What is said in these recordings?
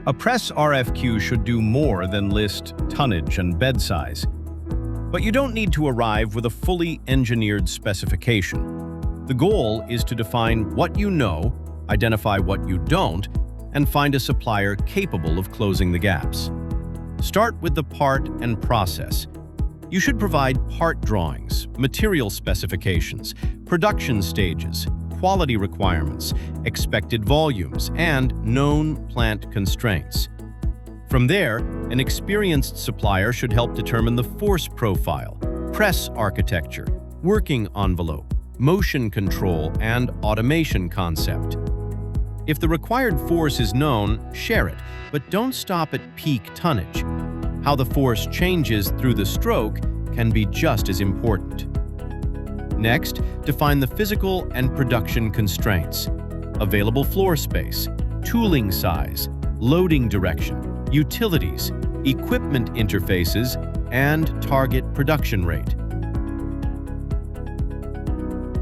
A press RFQ should do more than list tonnage and bed size. But you don't need to arrive with a fully engineered specification. The goal is to define what you know, identify what you don't, and find a supplier capable of closing the gaps. Start with the part and process. You should provide part drawings, material specifications, production stages, quality requirements, expected volumes, and known plant constraints. From there, an experienced supplier should help determine the force profile, press architecture, working envelope, motion control, and automation concept. If the required force is known, share it, but don't stop at peak tonnage. How the force changes through the stroke can be just as important. Next, define the physical and production constraints: available floor space, tooling size, loading direction, utilities, equipment interfaces, and target production rate.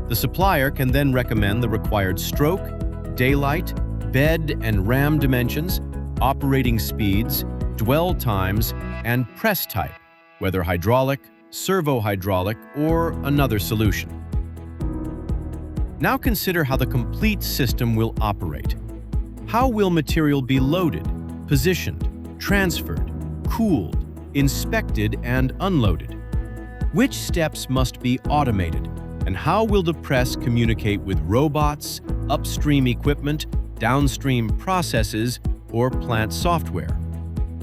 The supplier can then recommend the required stroke, daylight, bed and ram dimensions, operating speeds, dwell times, and press type, whether hydraulic, servo-hydraulic, or another solution. Now consider how the complete system will operate. How will material be loaded, positioned, transferred, cooled, inspected, and unloaded? Which steps must be automated, and how will the press communicate with robots, upstream equipment, downstream processes, or plant software?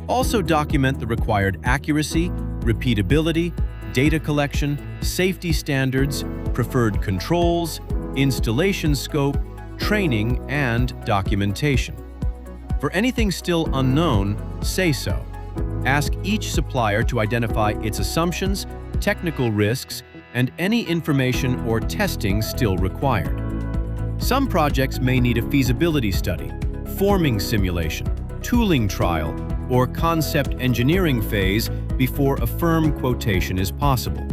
Also document the required accuracy, repeatability, data collection, safety standards, preferred controls, installation scope, training, and documentation. For anything still unknown, say so. Ask each supplier to identify its assumptions, technical risks, and any information or testing still required. Some projects may need a feasibility study, forming simulation, tooling trial, or concept engineering phase before a firm quotation is possible.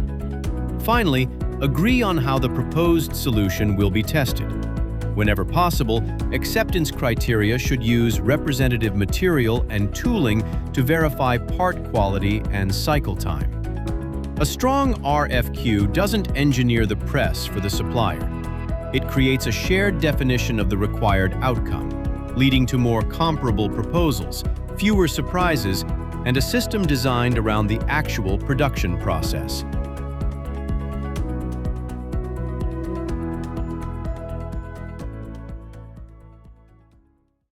Finally, agree on how the proposed solution will be tested. Whenever possible, acceptance criteria should use representative material and tooling to verify part quality and cycle time. A strong RFQ doesn't engineer the press for the supplier. It creates a shared definition of the required outcome, leading to more comparable proposals, fewer surprises, and a system designed around the actual production process.